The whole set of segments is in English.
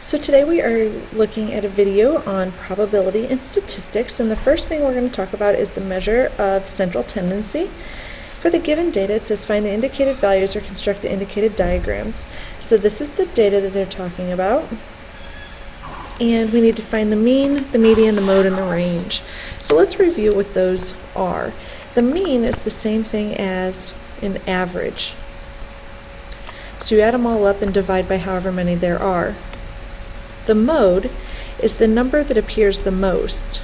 So today we are looking at a video on probability and statistics, and the first thing we're going to talk about is the measure of central tendency. For the given data, it says find the indicated values or construct the indicated diagrams. So this is the data that they're talking about, and we need to find the mean, the median, the mode, and the range. So let's review what those are. The mean is the same thing as an average. So you add them all up and divide by however many there are. The mode is the number that appears the most.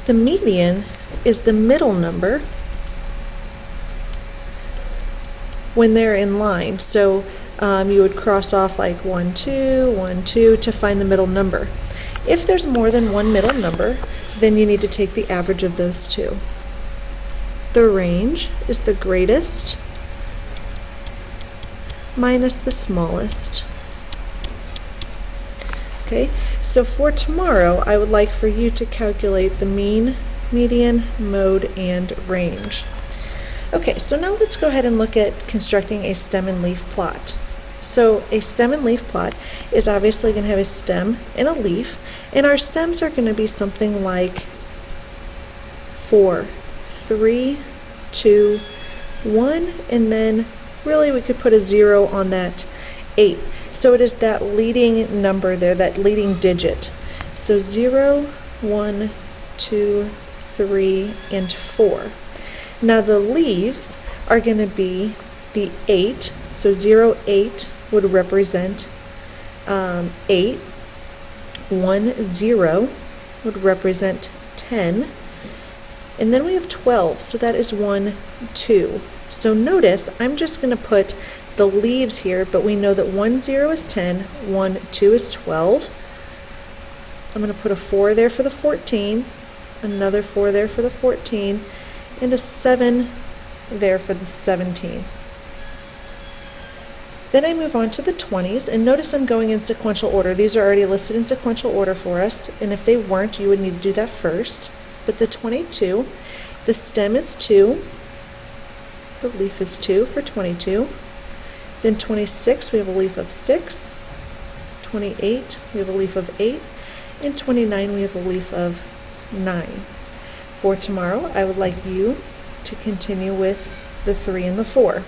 The median is the middle number when they're in line. So you would cross off like 1, 2, 1, 2 to find the middle number. If there's more than one middle number, then you need to take the average of those two. The range is the greatest minus the smallest. Okay, so for tomorrow, I would like for you to calculate the mean, median, mode, and range. Okay, so now let's go ahead and look at constructing a stem and leaf plot. So a stem and leaf plot is obviously going to have a stem and a leaf, and our stems are going to be something like 4, 3, 2, 1, and then really we could put a 0 on that 8. So it is that leading number there, that leading digit. So 0, 1, 2, 3, and 4. Now the leaves are going to be the 8. So 0, 8 would represent 8. 1, 0 would represent 10. And then we have 12, so that is 1, 2. So notice, I'm just going to put the leaves here, but we know that 1, 0 is 10, 1, 2 is 12. I'm going to put a 4 there for the 14, another 4 there for the 14, and a 7 there for the 17. Then I move on to the 20s, and notice I'm going in sequential order. These are already listed in sequential order for us, and if they weren't, you would need to do that first. But the 22, the stem is 2, the leaf is 2 for 22. Then 26, we have a leaf of 6. 28, we have a leaf of 8. And 29, we have a leaf of 9. For tomorrow, I would like you to continue with the 3 and the 4.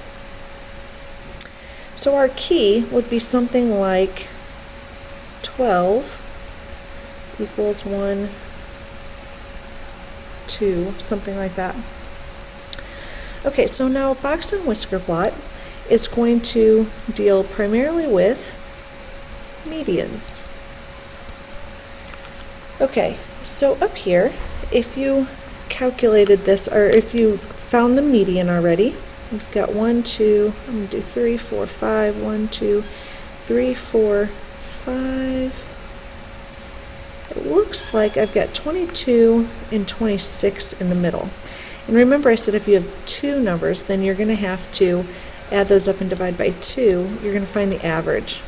So our key would be something like 12 equals 1, 2, something like that. Okay, so now a box and whisker plot is going to deal primarily with medians. Okay, so up here, if you calculated this, or if you found the median already, we've got 1, 2, I'm going to do 3, 4, 5, 1, 2, 3, 4, 5. It looks like I've got 22 and 26 in the middle. And remember I said if you have two numbers, then you're going to have to add those up and divide by 2. You're going to find the average.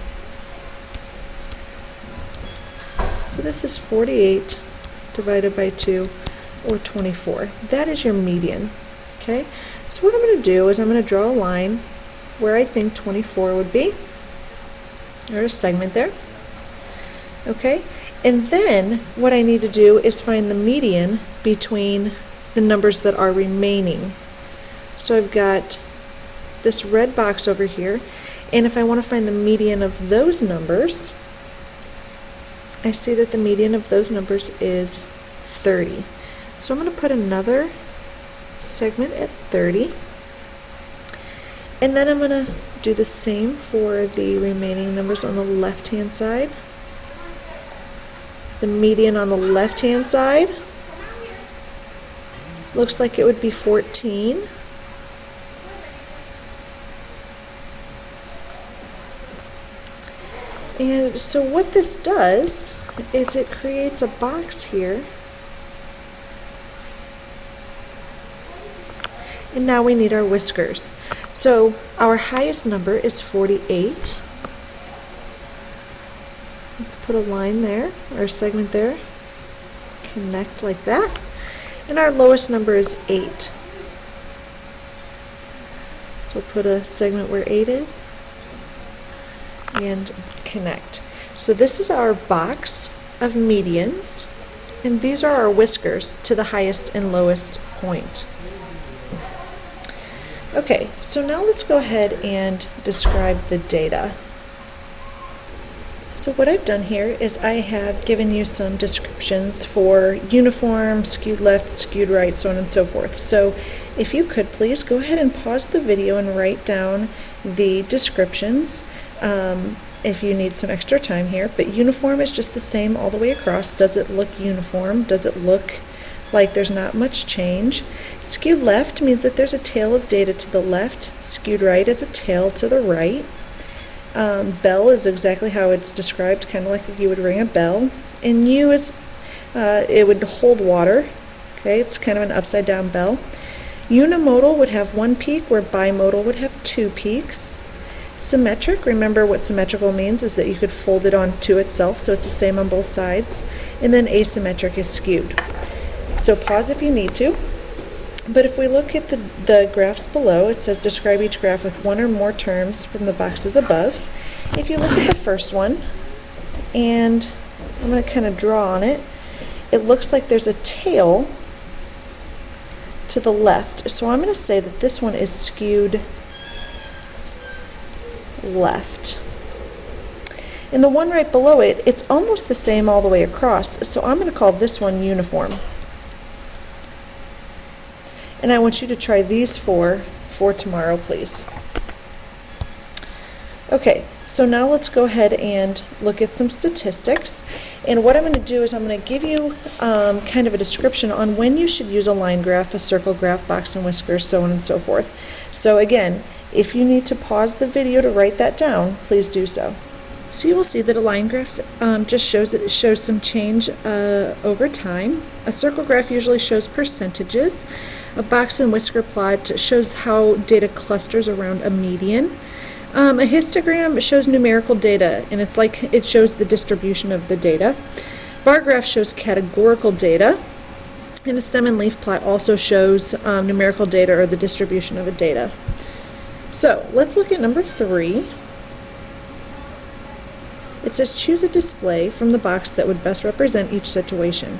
So this is 48 divided by 2, or 24. That is your median. Okay? So what I'm going to do is I'm going to draw a line where I think 24 would be. There's a segment there. Okay? And then what I need to do is find the median between the numbers that are remaining. So I've got this red box over here, and if I want to find the median of those numbers, I see that the median of those numbers is 30. So I'm going to put another segment at 30, and then I'm going to do the same for the remaining numbers on the left-hand side. The median on the left-hand side looks like it would be 14. And so what this does is it creates a box here. And now we need our whiskers. So our highest number is 48. Let's put a line there, or a segment there. Connect like that. And our lowest number is 8. So we'll put a segment where 8 is and connect. So this is our box of medians, and these are our whiskers to the highest and lowest point. Okay, so now let's go ahead and describe the data. So what I've done here is I have given you some descriptions for uniform, skewed left, skewed right, so on and so forth. So if you could please go ahead and pause the video and write down the descriptions if you need some extra time here. But uniform is just the same all the way across. Does it look uniform? Does it look like there's not much change? Skewed left means that there's a tail of data to the left. Skewed right is a tail to the right. Bell is exactly how it's described, kind of like you would ring a bell. And U is, it would hold water. Okay, it's kind of an upside down bell. Unimodal would have one peak, where bimodal would have 2 peaks. Symmetric, remember what symmetrical means is that you could fold it onto itself, so it's the same on both sides. And then asymmetric is skewed. So pause if you need to. But if we look at the graphs below, it says describe each graph with one or more terms from the boxes above. If you look at the first one, and I'm going to kind of draw on it, it looks like there's a tail to the left. So I'm going to say that this one is skewed left. And the one right below it, it's almost the same all the way across. So I'm going to call this one uniform. And I want you to try these four for tomorrow, please. Okay, so now let's go ahead and look at some statistics. And what I'm going to do is I'm going to give you kind of a description on when you should use a line graph, a circle graph, box and whiskers, so on and so forth. So again, if you need to pause the video to write that down, please do so. So you will see that a line graph just shows some change over time. A circle graph usually shows percentages. A box and whisker plot shows how data clusters around a median. A histogram shows numerical data, and it's like it shows the distribution of the data. Bar graph shows categorical data, and a stem and leaf plot also shows numerical data or the distribution of the data. So let's look at number 3. It says choose a display from the box that would best represent each situation.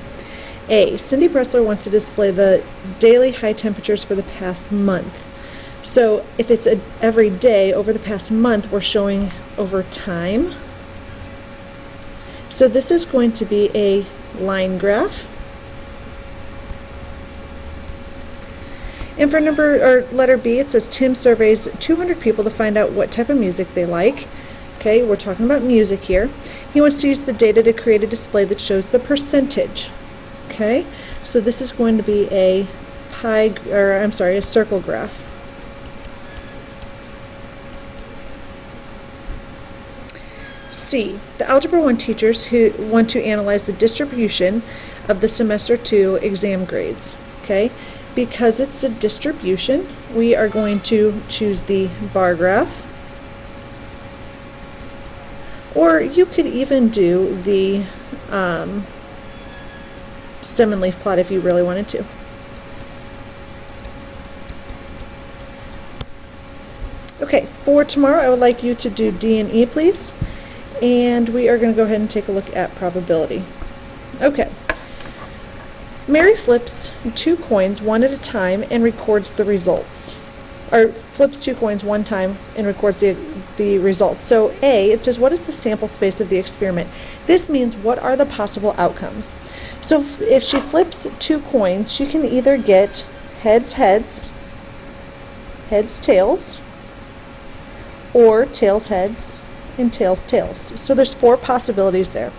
A. Cindy Bressler wants to display the daily high temperatures for the past month. So if it's every day over the past month, we're showing over time. So this is going to be a line graph. And for letter B, it says Tim surveys 200 people to find out what type of music they like. Okay, we're talking about music here. He wants to use the data to create a display that shows the percentage. Okay, so this is going to be a circle graph. C, the Algebra 1 teachers who want to analyze the distribution of the semester 2 exam grades. Okay, because it's a distribution, we are going to choose the bar graph. Or you could even do the stem and leaf plot if you really wanted to. Okay, for tomorrow I would like you to do D and E, please. And we are going to go ahead and take a look at probability. Okay. Mary flips 2 coins one at a time and records the results. Or flips 2 coins one time and records the results. So A, it says what is the sample space of the experiment? This means what are the possible outcomes. So if she flips 2 coins, she can either get heads, heads, heads, tails, or tails, heads, and tails, tails. So there's 4 possibilities there.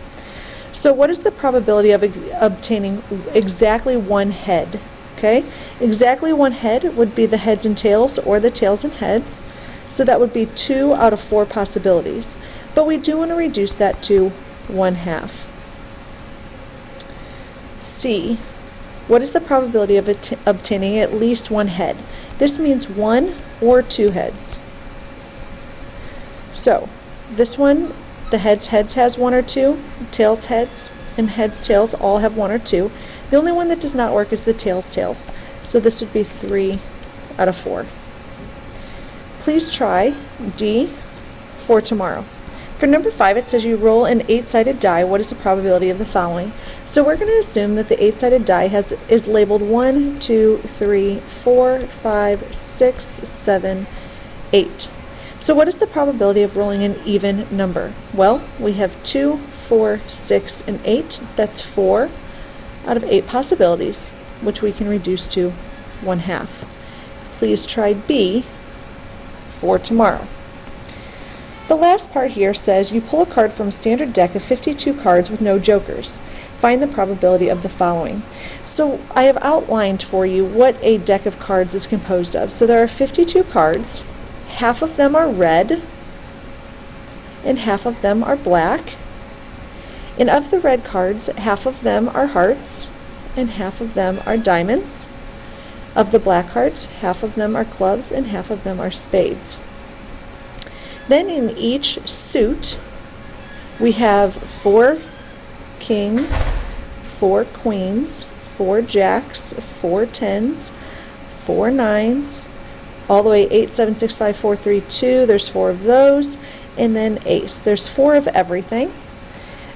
So what is the probability of obtaining exactly one head? Okay, exactly one head would be the heads and tails or the tails and heads. So that would be 2 out of 4 possibilities. But we do want to reduce that to 1/2. C, what is the probability of obtaining at least one head? This means 1 or 2 heads. So this one, the heads, heads has 1 or 2, tails, heads, and heads, tails all have 1 or 2. The only one that does not work is the tails, tails. So this would be 3 out of 4. Please try D for tomorrow. For number 5, it says you roll an 8-sided die. What is the probability of the following? So we're going to assume that the 8-sided die is labeled 1, 2, 3, 4, 5, 6, 7, 8. So what is the probability of rolling an even number? Well, we have 2, 4, 6, and 8. That's 4 out of 8 possibilities, which we can reduce to 1/2. Please try B for tomorrow. The last part here says you pull a card from a standard deck of 52 cards with no jokers. Find the probability of the following. So I have outlined for you what a deck of cards is composed of. So there are 52 cards. Half of them are red and half of them are black. And of the red cards, half of them are hearts and half of them are diamonds. Of the black cards, half of them are clubs and half of them are spades. Then in each suit, we have 4 kings, 4 queens, 4 jacks, 4 tens, 4 nines, all the way 8, 7, 6, 5, 4, 3, 2. There's 4 of those, and then ace. There's 4 of everything,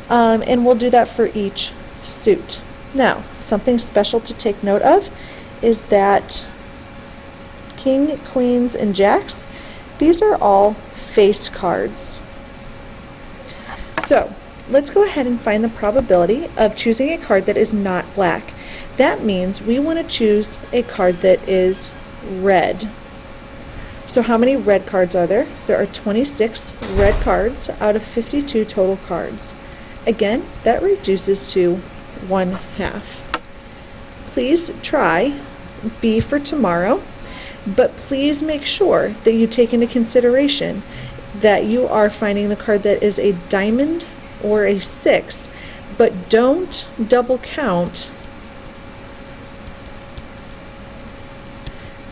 and we'll do that for each suit. Now, something special to take note of is that king, queens, and jacks, these are all faced cards. So let's go ahead and find the probability of choosing a card that is not black. That means we want to choose a card that is red. So how many red cards are there? There are 26 red cards out of 52 total cards. Again, that reduces to 1/2. Please try B for tomorrow, but please make sure that you take into consideration that you are finding the card that is a diamond or a 6, but don't double count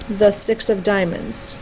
the 6 of diamonds.